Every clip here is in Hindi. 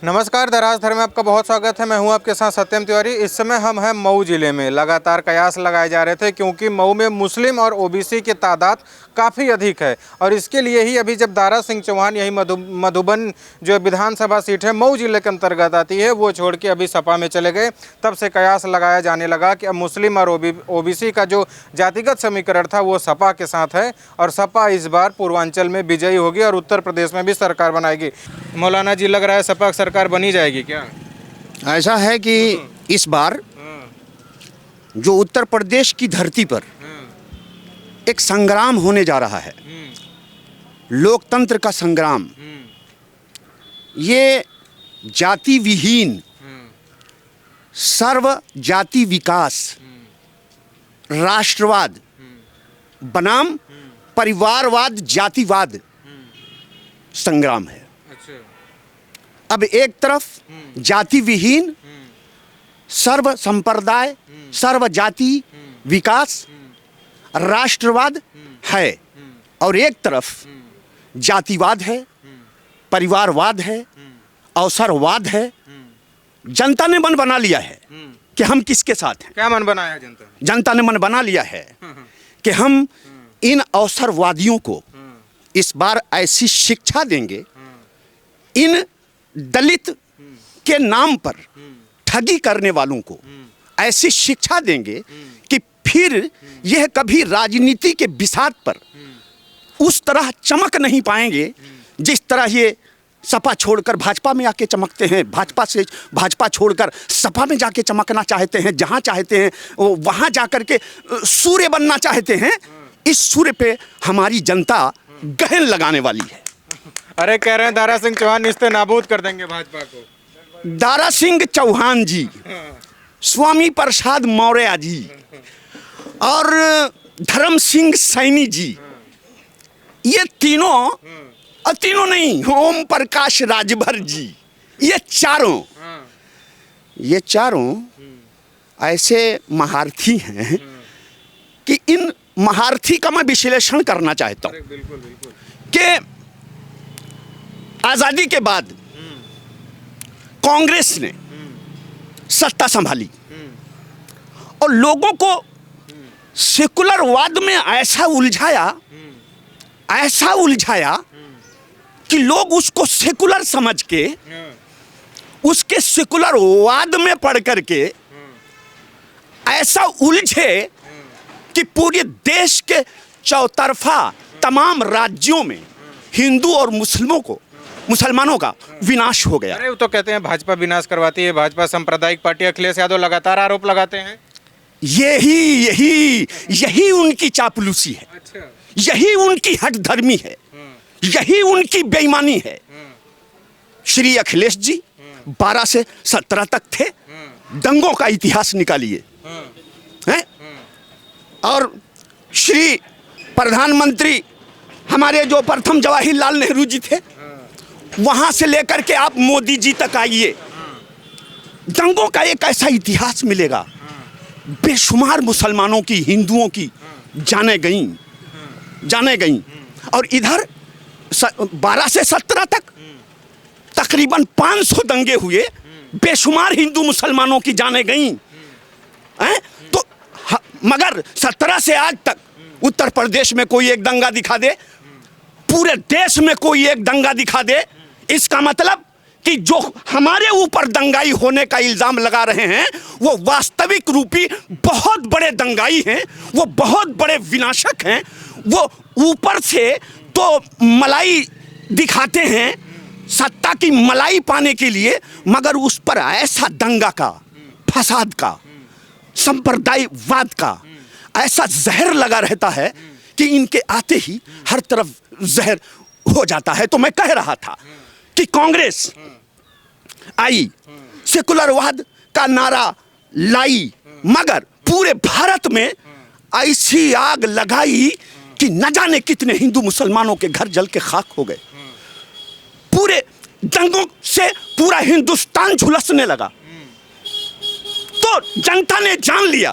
नमस्कार, धरासधर में आपका बहुत स्वागत है। मैं हूं आपके साथ सत्यम तिवारी। इस समय हम हैं मऊ जिले में। लगातार कयास लगाए जा रहे थे क्योंकि मऊ में मुस्लिम और ओबीसी की तादाद काफ़ी अधिक है और इसके लिए ही अभी जब दारा सिंह चौहान यही मधुबन जो विधानसभा सीट है मऊ जिले के अंतर्गत आती है वो छोड़ के अभी सपा में चले गए, तब से कयास लगाया जाने लगा कि अब मुस्लिम और ओबीसी का जो जातिगत समीकरण था वो सपा के साथ है और सपा इस बार पूर्वांचल में विजयी होगी और उत्तर प्रदेश में भी सरकार बनाएगी। मौलाना जी, लग रहा है सपा सरकार बनी जाएगी क्या? ऐसा है कि इस बार जो उत्तर प्रदेश की धरती पर एक संग्राम होने जा रहा है, लोकतंत्र का संग्राम, ये जाति विहीन सर्व जाति विकास राष्ट्रवाद बनाम परिवारवाद जातिवाद संग्राम है। अब एक तरफ जाति विहीन सर्व संप्रदाय सर्व जाति विकास राष्ट्रवाद है और एक तरफ जातिवाद है, परिवारवाद है, अवसरवाद है। जनता ने मन बना लिया है कि हम किसके साथ हैं। क्या मन बनाया है जनता? जनता ने मन बना लिया है कि हम इन अवसरवादियों को इस बार ऐसी शिक्षा देंगे, इन दलित के नाम पर ठगी करने वालों को ऐसी शिक्षा देंगे कि फिर यह कभी राजनीति के बिसात पर उस तरह चमक नहीं पाएंगे जिस तरह ये सपा छोड़कर भाजपा में आके चमकते हैं, भाजपा से भाजपा छोड़कर सपा में जाके चमकना चाहते हैं, जहां चाहते हैं वहां जाकर के सूर्य बनना चाहते हैं। इस सूर्य पे हमारी जनता गहन लगाने वाली है। अरे कह रहे हैं दारा सिंह चौहान निस्ते नाबूद कर देंगे भाजपा को। दारा सिंह चौहान जी, स्वामी प्रसाद मौर्य जी और धर्म सिंह सैनी जी, ये तीनों नहीं, ओम प्रकाश राजभर जी, ये चारों ऐसे महारथी हैं कि इन महारथी का मैं विश्लेषण करना चाहता हूं कि आज़ादी के बाद कांग्रेस ने सत्ता संभाली और लोगों को सेकुलरवाद में ऐसा उलझाया कि लोग उसको सेकुलर समझ के उसके सेकुलरवाद में पढ़ करके ऐसा उलझे कि पूरे देश के चौतरफा तमाम राज्यों में हिंदू और मुसलमानों का विनाश हो गया। अरे वो तो कहते हैं भाजपा विनाश करवाती है, भाजपा सांप्रदायिक पार्टी। अखिलेश यादव लगातार आरोप लगाते हैं। यही उनकी चापलूसी है। अच्छा। यही उनकी हठधर्मी है, यही उनकी बेईमानी है। श्री अखिलेश जी 12 से 17 तक थे, दंगों का इतिहास निकालिए हैं, और श्री प्रधानमंत्री हमारे जो प्रथम जवाहरलाल नेहरू जी थे, वहां से लेकर के आप मोदी जी तक आइए, दंगों का एक ऐसा इतिहास मिलेगा। बेशुमार मुसलमानों की, हिंदुओं की जाने गईं और इधर 12 से 17 तक तकरीबन 500 दंगे हुए, बेशुमार हिंदू मुसलमानों की जाने गईं। तो मगर 17 से आज तक उत्तर प्रदेश में कोई एक दंगा दिखा दे, पूरे देश में कोई एक दंगा दिखा दे, इसका मतलब कि जो हमारे ऊपर दंगाई होने का इल्जाम लगा रहे हैं वो वास्तविक रूपी बहुत बड़े दंगाई हैं, वो बहुत बड़े विनाशक हैं। वो ऊपर से तो मलाई दिखाते हैं सत्ता की मलाई पाने के लिए, मगर उस पर ऐसा दंगा का, फसाद का, संप्रदायवाद का ऐसा जहर लगा रहता है कि इनके आते ही हर तरफ जहर हो जाता है। तो मैं कह रहा था कि कांग्रेस आई, सेकुलरवाद का नारा लाई, मगर पूरे भारत में ऐसी आग लगाई कि न जाने कितने हिंदू मुसलमानों के घर जल के खाक हो गए। पूरे दंगों से पूरा हिंदुस्तान झुलसने लगा। तो जनता ने जान लिया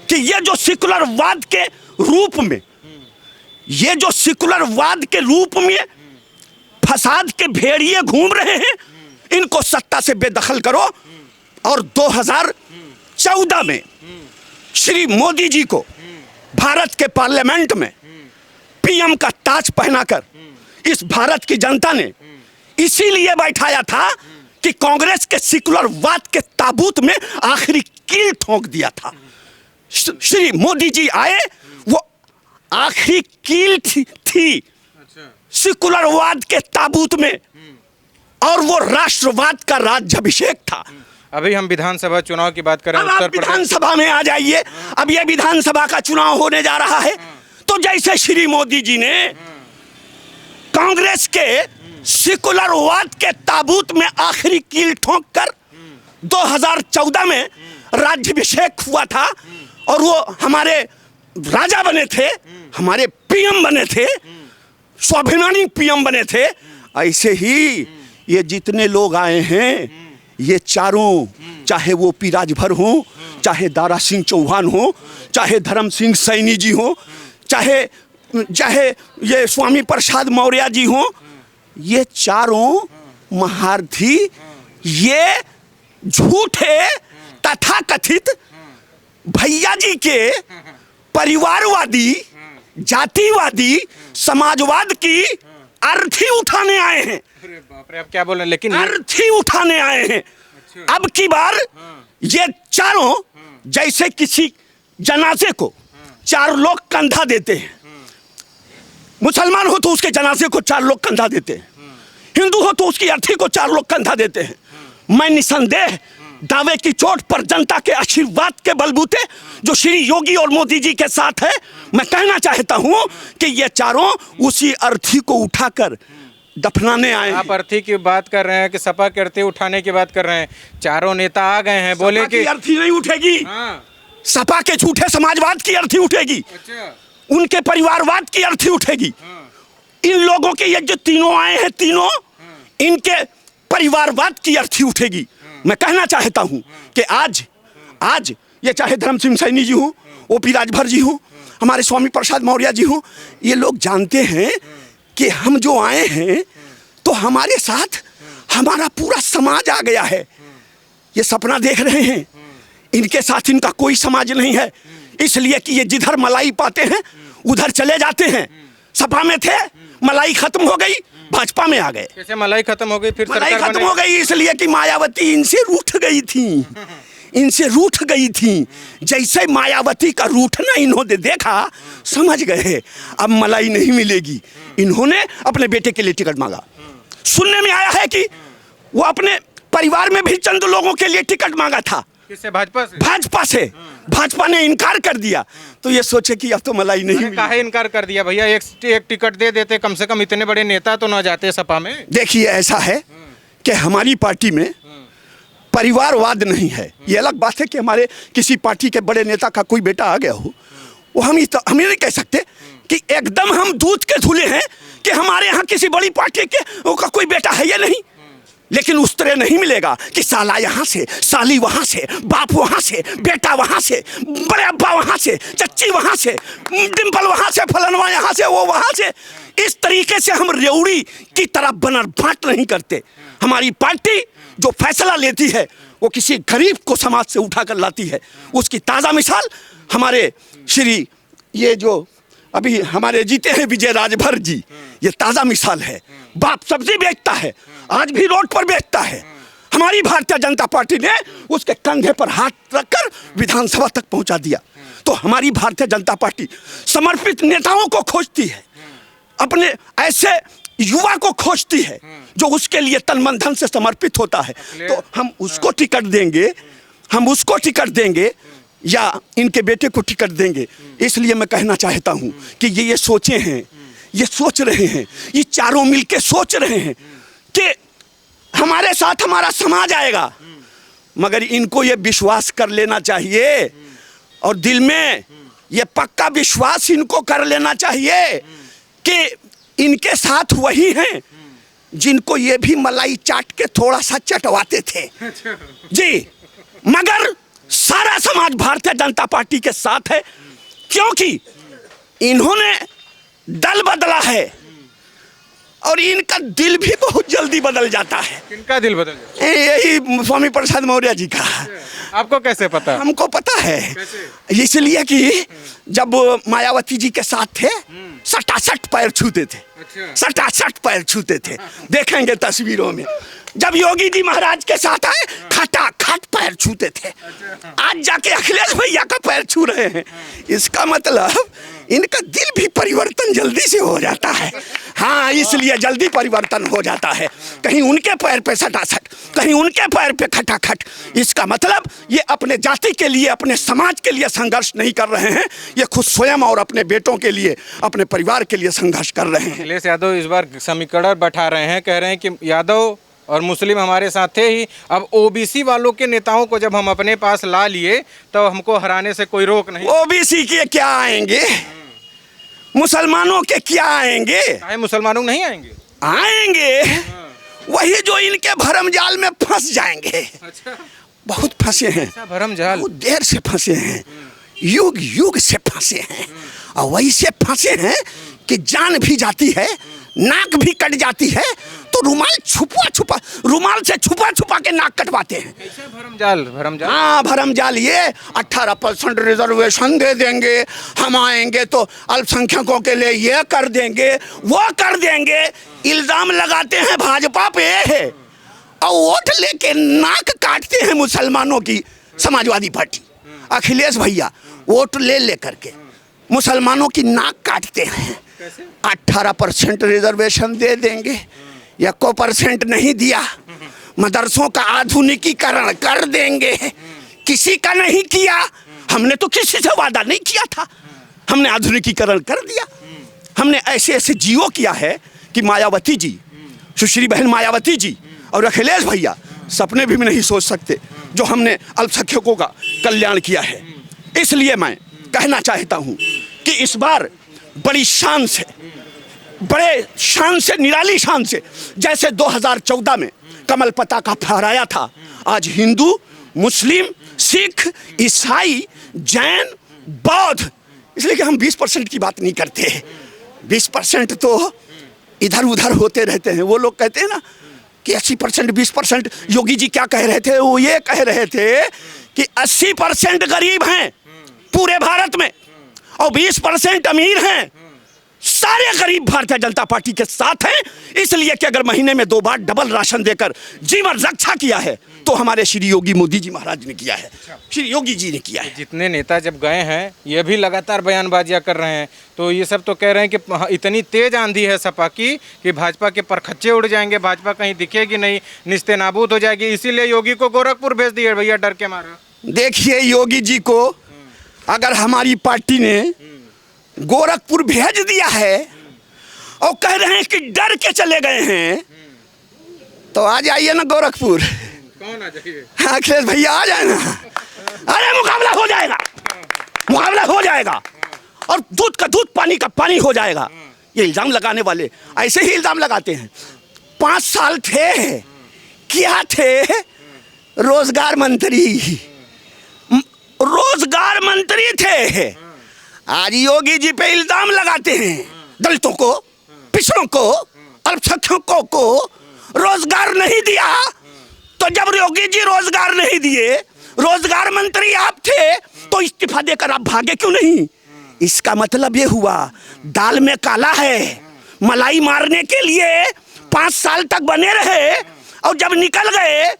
कि ये जो सेकुलरवाद के रूप में फसाद के भेड़िए घूम रहे हैं, इनको सत्ता से बेदखल करो। और 2014 में श्री मोदी जी को भारत के पार्लियामेंट में पीएम का ताज पहनाकर इस भारत की जनता ने इसीलिए बैठाया था कि कांग्रेस के सेकुलरवाद के ताबूत में आखिरी कील ठोक दिया था। श्री मोदी जी आए, वो आखिरी कील थी सेकुलरवाद के ताबूत में, और वो राष्ट्रवाद का राज्याभिषेक था। अभी हम विधानसभा चुनाव की बात करें, अब आप विधानसभा में आ जाइए। अब ये विधानसभा का चुनाव होने जा रहा है, तो जैसे श्री मोदी जी ने कांग्रेस के सेकुलरवाद के ताबूत में आखिरी कील ठोक कर 2014 में राज्याभिषेक हुआ था और वो हमारे राजा बने थे, हमारे पीएम बने थे, स्वाभिमानी पीएम बने थे, ऐसे ही ये जितने लोग आए हैं ये चारों, चाहे वो पी राजभर हो, चाहे दारा सिंह चौहान हो, चाहे धर्म सिंह सैनी जी हो, चाहे ये स्वामी प्रसाद मौर्य जी हो, ये चारों महारथी ये झूठे तथाकथित भैया जी के परिवारवादी, जातिवादी, समाजवाद की अर्थी उठाने आए हैं। अरे बाप रे, अब क्या बोल रहे हैं? लेकिन अर्थी उठाने आए हैं। अब की बार ये चारों जैसे किसी जनाजे को 4 लोग कंधा देते हैं, मुसलमान हो तो उसके जनाजे को 4 लोग कंधा देते हैं, हिंदू हो तो उसकी अर्थी को 4 लोग कंधा देते हैं। मैं निसंदेह दावे की चोट पर जनता के आशीर्वाद के बलबूते जो श्री योगी और मोदी जी के साथ है, मैं कहना चाहता हूं कि ये चारों उसी अर्थी को उठाकर दफनाने आए। आप अर्थी की बात कर रहे हैं कि सपा के अर्थी उठाने की बात कर रहे हैं? चारों नेता आ गए हैं, बोले कि अर्थी नहीं उठेगी। हाँ। सपा के झूठे समाजवाद की अर्थी उठेगी। अच्छा। उनके परिवारवाद की अर्थी उठेगी। हाँ। इन लोगों के ये जो तीनों आए हैं, तीनों इनके परिवारवाद की अर्थी उठेगी। मैं कहना चाहता हूं कि आज ये चाहे धर्म सिंह सैनी जी हो, ओपी राजभर जी हो, हमारे स्वामी प्रसाद मौर्य जी हो, ये लोग जानते हैं कि हम जो आए हैं तो हमारे साथ हमारा पूरा समाज आ गया है। ये सपना देख रहे हैं, इनके साथ इनका कोई समाज नहीं है, इसलिए कि ये जिधर मलाई पाते हैं उधर चले जाते हैं। सपा में थे, मलाई खत्म हो गई, भाजपा में आ गए। कैसे मलाई खत्म हो गई? फिर मलाई खत्म हो गई इसलिए कि मायावती इनसे रूठ गई थी, इनसे रूठ गई थी। जैसे मायावती का रूठना इन्होंने देखा, समझ गए अब मलाई नहीं मिलेगी। इन्होंने अपने बेटे के लिए टिकट मांगा। सुनने में आया है कि वो अपने परिवार में भी चंद लोगों के लिए टिकट मांगा था। किससे? भाजपा से? भाजपा से। भाजपा ने इनकार कर दिया, तो ये सोचे कि अब तो मलाई नहीं मिलेगी। काहे इनकार कर दिया भैया? एक टिकट दे देते, कम से कम इतने बड़े नेता तो ना जाते सपा में। देखिए ऐसा है कि हमारी पार्टी में परिवारवाद नहीं है। ये अलग बात है कि हमारे किसी पार्टी के बड़े नेता का कोई बेटा आ गया हो, वो हम ये नहीं कह सकते कि एकदम हम दूध के धुले हैं कि हमारे यहाँ किसी बड़ी पार्टी के का कोई बेटा है या नहीं। लेकिन उस तरह नहीं मिलेगा कि साला यहाँ से, साली वहाँ से, बाप वहाँ से, बेटा वहाँ से, बड़े अब्बा वहाँ से, चच्ची वहाँ से, डिम्पल वहाँ से, फलनवा यहाँ से, वो वहाँ से। इस तरीके से हम रेवड़ी की तरह बनर बांट नहीं करते। हमारी पार्टी जो फैसला लेती है वो किसी गरीब को समाज से उठा कर लाती है। उसकी ताज़ा मिसाल हमारे श्री ये जो अभी हमारे जीते हैं विजय राजभर जी, ये ताज़ा मिसाल है। बाप सब्जी बेचता है, आज भी रोड पर बेचता है। हमारी भारतीय जनता पार्टी ने उसके कंधे पर हाथ रखकर विधानसभा तक पहुंचा दिया। तो हमारी भारतीय जनता पार्टी समर्पित नेताओं को खोजती है, अपने ऐसे युवा को खोजती है जो उसके लिए तन मन धन से समर्पित होता है। तो हम उसको टिकट देंगे, हम उसको टिकट देंगे या इनके बेटे को टिकट देंगे। इसलिए मैं कहना चाहता हूं कि ये सोचे हैं, ये सोच रहे हैं, ये चारों मिलके सोच रहे हैं कि हमारे साथ हमारा समाज आएगा, मगर इनको ये विश्वास कर लेना चाहिए और दिल में ये पक्का विश्वास इनको कर लेना चाहिए कि इनके साथ वही हैं जिनको ये भी मलाई चाट के थोड़ा सा चटवाते थे जी। मगर सारा समाज भारतीय जनता पार्टी के साथ है, क्योंकि इन्होंने दल बदला है, और इनका दिल भी बहुत जल्दी बदल जाता है। किनका दिल बदल गया? यही स्वामी प्रसाद मौर्य जी का। आपको कैसे पता? हमको पता है, कैसे? इसलिए कि जब मायावती जी के साथ थे, सटासट पैर छूते थे, सटासट पैर छूते थे, देखेंगे तस्वीरों में। जब योगी जी महाराज के साथ आए, खटाखट पैर छूते थे। आज जाके अखिलेश भैया का पैर छू रहे हैं। इसका मतलब इनका दिल भी परिवर्तन जल्दी से हो जाता है। हाँ, इसलिए जल्दी परिवर्तन हो जाता है। कहीं उनके पैर पे सटासट, कहीं उनके पैर पे खटाखट। इसका मतलब ये अपने जाति के लिए, अपने समाज के लिए संघर्ष नहीं कर रहे हैं, ये खुद स्वयं और अपने बेटों के लिए, अपने परिवार के लिए संघर्ष कर रहे हैं। अखिलेश यादव इस बार समीकरण बैठा रहे हैं, कह रहे हैं कि यादव और मुस्लिम हमारे साथ थे ही, अब ओबीसी वालों के नेताओं को जब हम अपने पास ला लिए तो हमको हराने से कोई रोक नहीं। ओबीसी के क्या आएंगे, मुसलमानों के क्या आएंगे? मुसलमानों नहीं आएंगे? आएंगे, वही जो इनके भरम जाल में फंस जाएंगे। अच्छा, बहुत फंसे हैं, भरम जाल, बहुत देर से फंसे हैं, युग युग से फंसे हैं। और वही से फंसे हैं कि जान भी जाती है, नाक भी कट जाती है, तो रुमाल से छुपा छुपा के नाक कटवाते हैं। कैसे भरम जाल? हाँ, भरम जाल ये 18% रिजर्वेशन दे देंगे, हम आएंगे तो अल्पसंख्यकों के लिए ये कर देंगे, वो कर देंगे। इल्जाम लगाते हैं भाजपा पे और वोट लेके नाक काटते हैं मुसलमानों की समाजवादी पार्टी। अखिलेश भैया वोट ले करके मुसलमानों की नाक काटते हैं। 18% रिजर्वेशन दे देंगे, 1% नहीं दिया, मदरसों का आधुनिकीकरण कर देंगे, किसी का नहीं किया। हमने तो किसी से वादा नहीं किया था, हमने आधुनिकीकरण कर दिया। हमने ऐसे ऐसे जियो किया है कि मायावती जी, सुश्री बहन मायावती जी और अखिलेश भैया सपने भी नहीं सोच सकते जो हमने अल्पसंख्यकों का कल्याण किया है। इसलिए मैं कहना चाहता हूं कि इस बार बड़ी शान से, बड़े शान से, निराली शान से, जैसे 2014 में कमल पताका फहराया था, आज हिंदू, मुस्लिम, सिख, ईसाई, जैन, बौद्ध, इसलिए कि हम 20% की बात नहीं करते। 20% तो इधर उधर होते रहते हैं। वो लोग कहते हैं ना कि 80%, 20%। योगी जी क्या कह रहे थे? वो ये कह रहे थे कि 80% गरीब हैं पूरे भारत में और 20% अमीर हैं। सारे गरीब भारतीय जनता पार्टी के साथ हैं, इसलिए कि अगर महीने में 2 बार डबल राशन देकर जीवन रक्षा किया है तो हमारे श्री योगी मोदी जी महाराज ने किया है, श्री योगी जी ने किया है। जितने नेता जब गए हैं ये भी लगातार बयानबाजियां कर रहे हैं, तो ये सब तो कह रहे हैं कि इतनी तेज आंधी है सपा की कि भाजपा के परखच्चे उड़ जाएंगे, भाजपा कहीं दिखेगी नहीं, निस्ते नाबूद हो जाएगी, इसीलिए योगी को गोरखपुर भेज दिए भैया डर के मारा। देखिए, योगी जी को अगर हमारी पार्टी ने गोरखपुर भेज दिया है और कह रहे हैं कि डर के चले गए हैं, तो आ जाइए ना गोरखपुर। कौन आ जाइए? अखिलेश भैया आ जाए ना, अरे मुकाबला हो जाएगा, मुकाबला हो जाएगा और दूध का दूध, पानी का पानी हो जाएगा। ये इल्जाम लगाने वाले ऐसे ही इल्जाम लगाते हैं। 5 साल थे, क्या थे? रोजगार मंत्री थे। आज योगी जी पे इल्जाम लगाते हैं, दलितों को, पिछड़ों को, अल्पसंख्यकों को रोजगार नहीं दिया। तो जब योगी जी रोजगार नहीं दिए, रोजगार मंत्री आप थे, तो इस्तीफा देकर आप भागे क्यों नहीं? इसका मतलब ये हुआ दाल में काला है। मलाई मारने के लिए 5 साल तक बने रहे और जब निकल गए,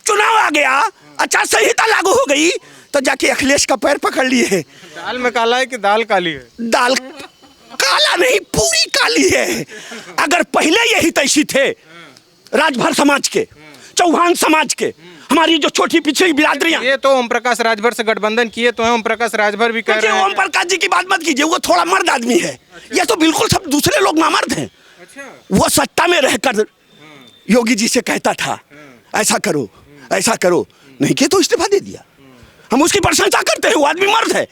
चुनाव आ गया, आचार संहिता लागू हो गई, तो जाके अखिलेश का पैर पकड़ लिए। दाल में काला है कि दाल काली है? दाल काला नहीं, पूरी काली है। अगर पहले यही तैसी थे राजभर समाज के, चौहान समाज के, हमारी जो छोटी पिछड़ी बिरादरियां, ये तो ओम प्रकाश राजभर से गठबंधन किए तो है, ओम प्रकाश राजभर भी कह रहे हैं। ओम प्रकाश जी की बात मत कीजिए, वो थोड़ा मर्द आदमी है। ये तो बिल्कुल सब दूसरे लोग नामर्द हैं। वो सत्ता में रहकर योगी जी से कहता था ऐसा करो, ऐसा करो, नहीं किया तो इस्तीफा दे दिया। हम उसकी प्रशंसा करते हैं, वो आदमी मर्द है।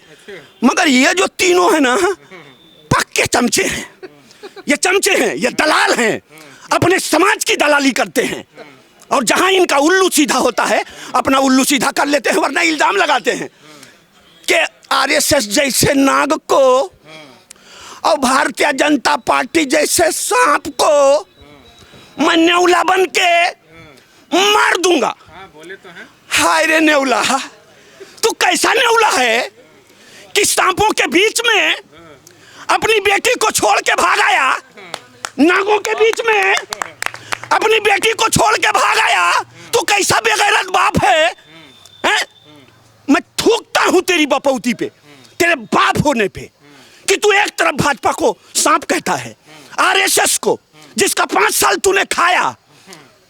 मगर ये जो तीनों है ना, पक्के चमचे हैं। ये चमचे हैं, ये दलाल हैं, अपने समाज की दलाली करते हैं। और जहां इनका उल्लू सीधा होता है, अपना उल्लू सीधा कर लेते हैं, वरना इल्जाम लगाते हैं कि आरएसएस जैसे नाग को और भारतीय जनता पार्टी जैसे सांप को मैं नेवला बन के मार दूंगा। बोले तो हैं। हाय रे नेवला, तू कैसा नेवला है कि सांपों के बीच में अपनी बेटी को छोड़ के भाग आया, नागों के बीच में अपनी बेटी को छोड़ के भाग आया। तू कैसा बेगैरत बाप है, हैं? मैं थूकता हूं तेरी बपौती पे, तेरे बाप होने पे, कि तू एक तरफ भाजपा को सांप कहता है, आरएसएस को जिसका 5 साल तूने खाया,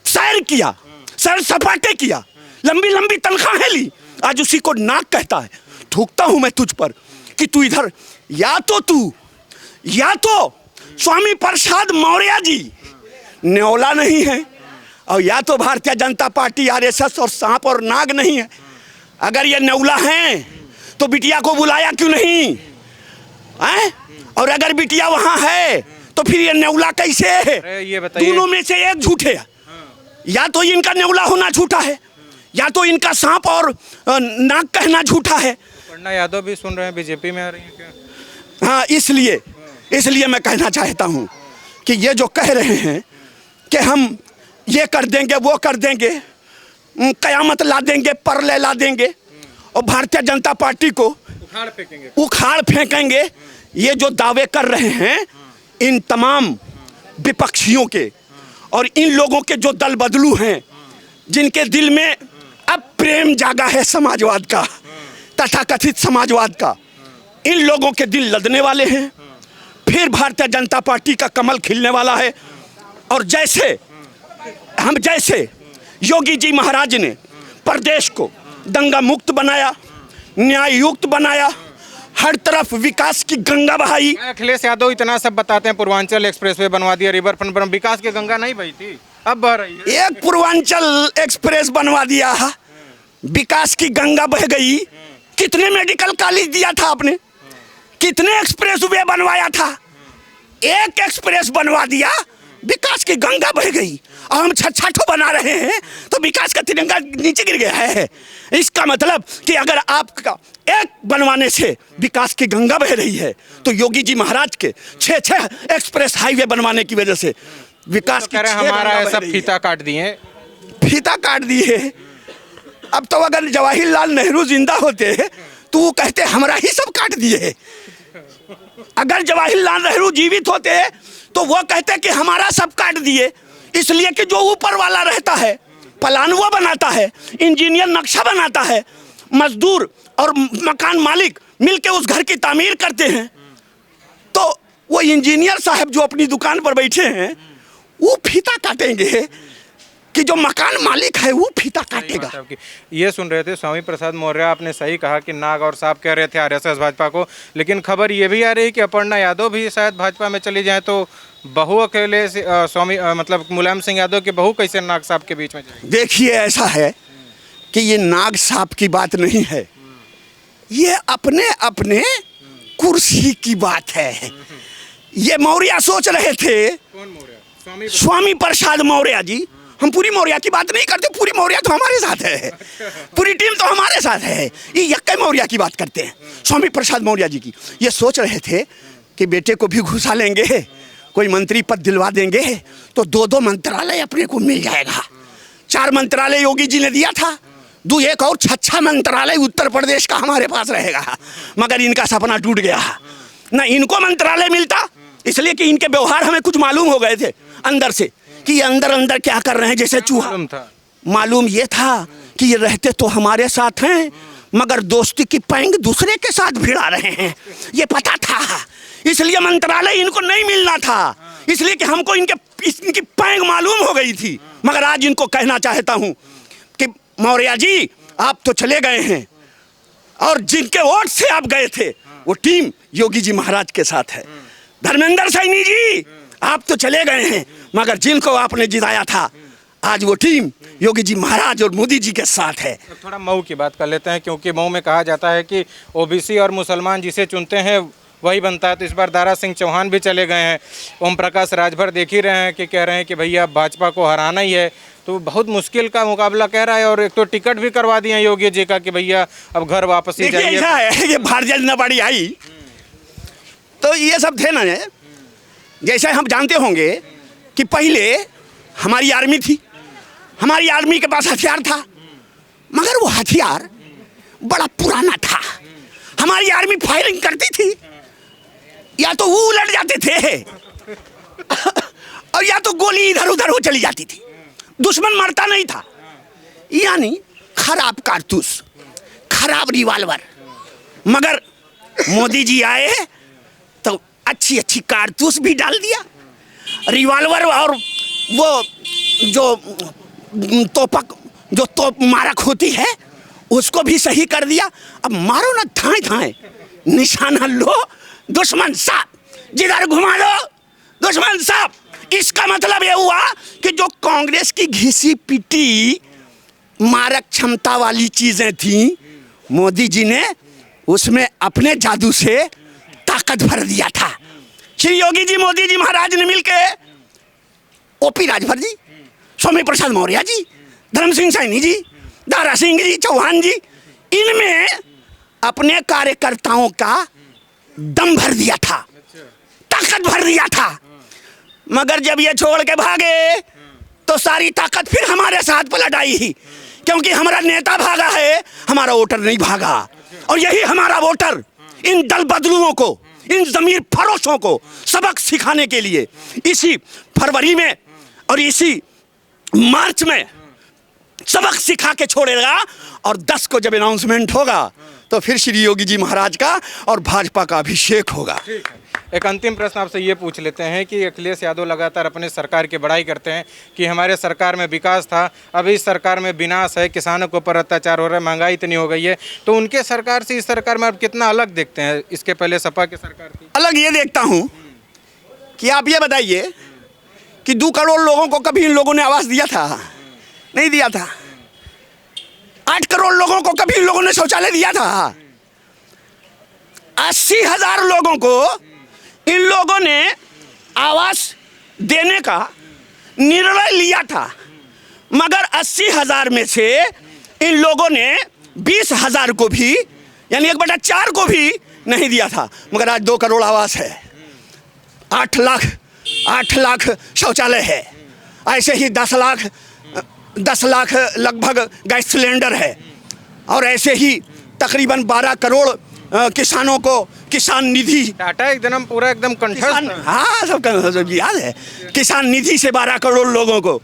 सैर किया, सैर सपाटे किया, लंबी लंबी तनख्वाहें ली, आज उसी को नाक कहता है। थूकता हूं मैं तुझ पर कि तू इधर या तो स्वामी प्रसाद मौर्य जी न्योला नहीं है, और या तो भारतीय जनता पार्टी आरएसएस और सांप और नाग नहीं है। अगर ये न्योला हैं तो बिटिया को बुलाया क्यों नहीं है? और अगर बिटिया वहां है तो फिर ये न्योला कैसे है? ये बताइए, दोनों में से एक झूठे है। या तो इनका न्योला होना झूठा है, या तो इनका सांप और नाग कहना झूठा है। पन्ना यादव भी सुन रहे हैं बीजेपी में आ रही है क्या? हाँ, इसलिए मैं कहना चाहता हूँ कि ये जो कह रहे हैं कि हम ये कर देंगे वो कर देंगे, कयामत ला देंगे, परले ला देंगे और भारतीय जनता पार्टी को उखाड़ फेंकेंगे, ये जो दावे कर रहे हैं इन तमाम विपक्षियों के और इन लोगों के जो दल बदलू हैं, जिनके दिल में अब प्रेम जागा है समाजवाद का, तथाकथित समाजवाद का, इन लोगों के दिल लदने वाले हैं। फिर भारतीय जनता पार्टी का कमल खिलने वाला है। और जैसे योगी जी महाराज ने प्रदेश को दंगा मुक्त बनाया, न्याय युक्त बनाया, हर तरफ विकास की गंगा बहाई। अखिलेश यादव इतना सब बताते हैं, पूर्वांचल एक्सप्रेसवे बनवा दिया, रिवर फ्रंट पर विकास की गंगा नहीं बही थी, अब बह रही है। एक पूर्वांचल एक्सप्रेस बनवा दिया, विकास की गंगा बह गई। कितने मेडिकल कॉलेज दिया था आपने, कितने एक्सप्रेस वे बनवाया था, एक एक्सप्रेस बनवा दिया, विकास की गंगा बह गई। और हम छठ बना रहे हैं तो विकास का तिरंगा नीचे गिर गया है। इसका मतलब कि अगर आपका एक बनवाने से विकास की गंगा बह रही है तो योगी जी महाराज के 6 एक्सप्रेस हाईवे बनवाने की वजह से विकास की हमारा ऐसा फीता काट दिए। अब तो अगर जवाहरलाल नेहरू जिंदा होते तो वो कहते हमारा ही सब काट दिए। अगर जवाहरलाल नेहरू जीवित होते तो वो कहते कि हमारा सब काट दिए। इसलिए कि जो ऊपर वाला रहता है, प्लान वो बनाता है, इंजीनियर नक्शा बनाता है, मजदूर और मकान मालिक मिलके उस घर की तामीर करते हैं। तो वो इंजीनियर साहब जो अपनी दुकान पर बैठे हैं वो फीता काटेंगे कि जो मकान मालिक है वो फीता काटेगा। ये सुन रहे थे स्वामी प्रसाद मौर्य, आपने सही कहा कि नाग और सांप कह रहे थे आरएसएस भाजपा को, लेकिन खबर ये भी आ रही है कि अपर्णा यादव भी शायद भाजपा में चली जाए तो बहू अकेले स्वामी मतलब मुलायम सिंह यादव की बहू कैसे नाग सांप के बीच में जाएगी? देखिए, ऐसा है कि ये नाग सांप की बात नहीं है, ये अपने अपने कुर्सी की बात है। ये मौर्य सोच रहे थे, कौन मौर्य? स्वामी प्रसाद मौर्य जी। हम पूरी मौर्य की बात नहीं करते, पूरी मौर्य तो हमारे साथ है, पूरी टीम तो हमारे साथ है। ये यक्के मौर्य की बात करते हैं, स्वामी प्रसाद मौर्य जी की। ये सोच रहे थे कि बेटे को भी घुसा लेंगे, कोई मंत्री पद दिलवा देंगे तो 2 मंत्रालय अपने को मिल जाएगा। 4 मंत्रालय योगी जी ने दिया था, एक और 6 मंत्रालय उत्तर प्रदेश का हमारे पास रहेगा। मगर इनका सपना टूट गया। ना इनको मंत्रालय मिलता, इसलिए कि इनके व्यवहार हमें कुछ मालूम हो गए थे अंदर से कि ये अंदर क्या कर रहे हैं, जैसे चूहा। मालूम ये था कि ये रहते तो हमारे साथ हैं मगर दोस्ती की पैंग दूसरे के साथ भिड़ा रहे हैं, ये पता था। इसलिए मंत्रालय इनको नहीं मिलना था, इसलिए कि हमको इनकी पैंग मालूम हो गई थी। मगर आज इनको कहना चाहता हूं कि मौर्य जी आप तो चले गए हैं और जिनके वोट से आप गए थे वो टीम योगी जी महाराज के साथ है। धर्मेंद्र सैनी जी आप तो चले गए हैं मगर जिनको आपने जिताया था आज वो टीम योगी जी महाराज और मोदी जी के साथ है। थोड़ा मऊ की बात कर लेते हैं, क्योंकि मऊ में कहा जाता है कि ओबीसी और मुसलमान जिसे चुनते हैं वही बनता है। तो इस बार दारा सिंह चौहान भी चले गए हैं, ओम प्रकाश राजभर देख ही रहे हैं कि कह रहे हैं कि भैया भाजपा को हराना ही है। तो बहुत मुश्किल का मुकाबला कह रहा है, और एक तो टिकट भी करवा दिए योगी जी का कि भैया अब घर वापस ही जाइए। ऐसा है कि भारतीय जनता पार्टी आई तो ये सब थे ना, जैसे हम जानते होंगे कि पहले हमारी आर्मी थी, हमारी आर्मी के पास हथियार था, मगर वो हथियार बड़ा पुराना था। हमारी आर्मी फायरिंग करती थी, या तो वो उलट जाते थे और या तो गोली इधर उधर हो चली जाती थी, दुश्मन मरता नहीं था। यानी खराब कारतूस, खराब रिवाल्वर। मगर मोदी जी आए तो अच्छी अच्छी कारतूस भी डाल दिया, रिवाल्वर और वो जो तोप मारक होती है उसको भी सही कर दिया। अब मारो ना थाए थाए, निशाना लो, दुश्मन साफ, जिधर घुमा लो दुश्मन साफ। इसका मतलब ये हुआ कि जो कांग्रेस की घिसी पिटी मारक क्षमता वाली चीजें थी, मोदी जी ने उसमें अपने जादू से ताकत भर दिया था। श्री योगी जी, मोदी जी महाराज ने मिलके ओपी राजभर जी, स्वामी प्रसाद मौर्य जी, धर्म सिंह सैनी जी, दारा सिंह जी, चौहान जी, इनमें अपने कार्यकर्ताओं का दम भर दिया था, ताकत भर दिया था। मगर जब ये छोड़ के भागे तो सारी ताकत फिर हमारे साथ पलट आई ही, क्योंकि हमारा नेता भागा है, हमारा वोटर नहीं भागा। और यही हमारा वोटर इन दल बदलुओं को, इन जमीर फरोशों को सबक सिखाने के लिए इसी फरवरी में और इसी मार्च में सबक सिखा के छोड़ेगा। और 10 को जब अनाउंसमेंट होगा तो फिर श्री योगी जी महाराज का और भाजपा का अभिषेक होगा। एक अंतिम प्रश्न आपसे ये पूछ लेते हैं कि अखिलेश यादव लगातार अपने सरकार की बड़ाई करते हैं कि हमारे सरकार में विकास था, अभी इस सरकार में विनाश है, किसानों के ऊपर अत्याचार हो रहा है, महंगाई इतनी हो गई है। तो उनके सरकार से इस सरकार में आप कितना अलग देखते हैं? इसके पहले सपा की सरकार थी। अलग ये देखता हूँ कि आप ये बताइए कि 2 करोड़ लोगों को कभी इन लोगों ने आवास दिया था? नहीं दिया था। 8 करोड़ लोगों को कभी इन लोगों ने शौचालय दिया था? 80,000 लोगों को इन लोगों ने आवास देने का निर्णय लिया था, मगर 80,000 में से इन लोगों ने 20,000 को भी, यानी 1/4 को भी नहीं दिया था। मगर आज 2 करोड़ आवास है, 8 लाख शौचालय है, ऐसे ही 10 लाख लगभग गैस सिलेंडर है, और ऐसे ही तकरीबन 12 करोड़ किसानों को किसान निधि, टाटा एकदम पूरा एकदम कंठस्थ। हाँ, सब याद है, किसान निधि से 12 करोड़ लोगों को,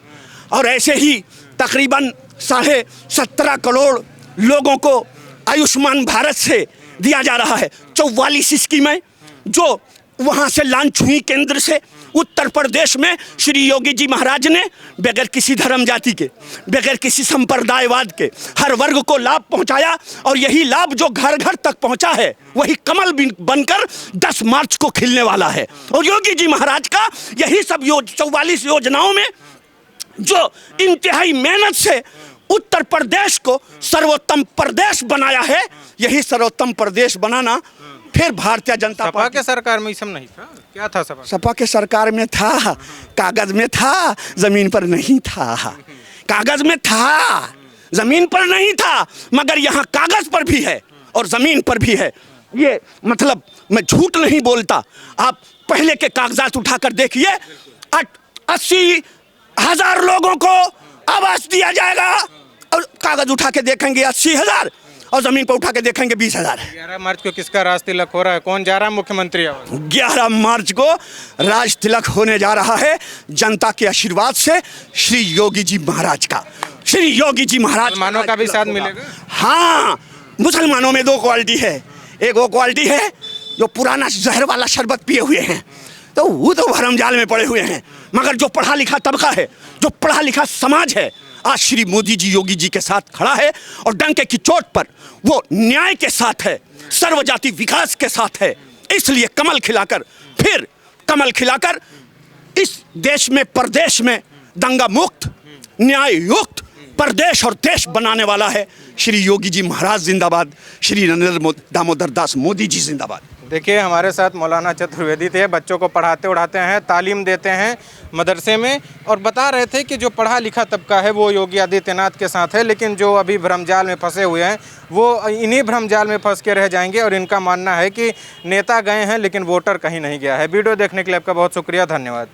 और ऐसे ही तकरीबन 17.5 करोड़ लोगों को आयुष्मान भारत से दिया जा रहा है। 44 स्कीमें जो वहाँ से लॉन्च हुई केंद्र से। उत्तर प्रदेश में श्री योगी जी महाराज ने बगैर किसी धर्म जाति के, बगैर किसी संप्रदायवाद के हर वर्ग को लाभ पहुंचाया, और यही लाभ जो घर घर तक पहुंचा है वही कमल बनकर 10 मार्च को खिलने वाला है। और योगी जी महाराज का यही सब 44 योजनाओं में जो इंतहाई मेहनत से उत्तर प्रदेश को सर्वोत्तम प्रदेश बनाया है, यही सर्वोत्तम प्रदेश बनाना फिर भारतीय जनता पार्टी के सरकार में सब नहीं था। क्या था? सपा के सरकार में था, कागज में था, जमीन पर नहीं था। कागज में था, जमीन पर नहीं था, मगर यहाँ कागज पर भी है और जमीन पर भी है। ये मतलब मैं झूठ नहीं बोलता, आप पहले के कागजात उठाकर देखिए। 80,000 लोगों को आवास दिया जाएगा, और कागज उठा के देखेंगे 80,000, और जमीन पर उठा के देखेंगे 20,000। 11 मार्च को किसका राज तिलक हो रहा है? कौन जा रहा है मुख्यमंत्री? 11 मार्च को राज तिलक होने जा रहा है जनता के आशीर्वाद से श्री योगी जी महाराज का। श्री योगी जी महाराज मुसलमानों का भी साथ मिलेगा? हाँ, मुसलमानों में 2 क्वालिटी है। एक वो क्वालिटी है जो पुराना जहर वाला शरबत पिए हुए हैं, तो वो तो भरमजाल में पड़े हुए हैं। मगर जो पढ़ा लिखा तबका है, जो पढ़ा लिखा समाज है, आज श्री मोदी जी योगी जी के साथ खड़ा है, और डंके की चोट पर वो न्याय के साथ है, सर्वजाति विकास के साथ है। इसलिए कमल खिलाकर, फिर कमल खिलाकर इस देश में, प्रदेश में दंगा मुक्त, न्याय युक्त प्रदेश और देश बनाने वाला है श्री योगी जी महाराज जिंदाबाद, श्री नरेंद्र दामोदर दास मोदी जी जिंदाबाद। देखिए हमारे साथ मौलाना चतुर्वेदी थे, बच्चों को पढ़ाते उड़ाते हैं, तालीम देते हैं मदरसे में, और बता रहे थे कि जो पढ़ा लिखा तबका है वो योगी आदित्यनाथ के साथ है, लेकिन जो अभी भ्रमजाल में फंसे हुए हैं वो इन्हीं भ्रमजाल में फंस के रह जाएंगे। और इनका मानना है कि नेता गए हैं लेकिन वोटर कहीं नहीं गया है। वीडियो देखने के लिए आपका बहुत शुक्रिया, धन्यवाद।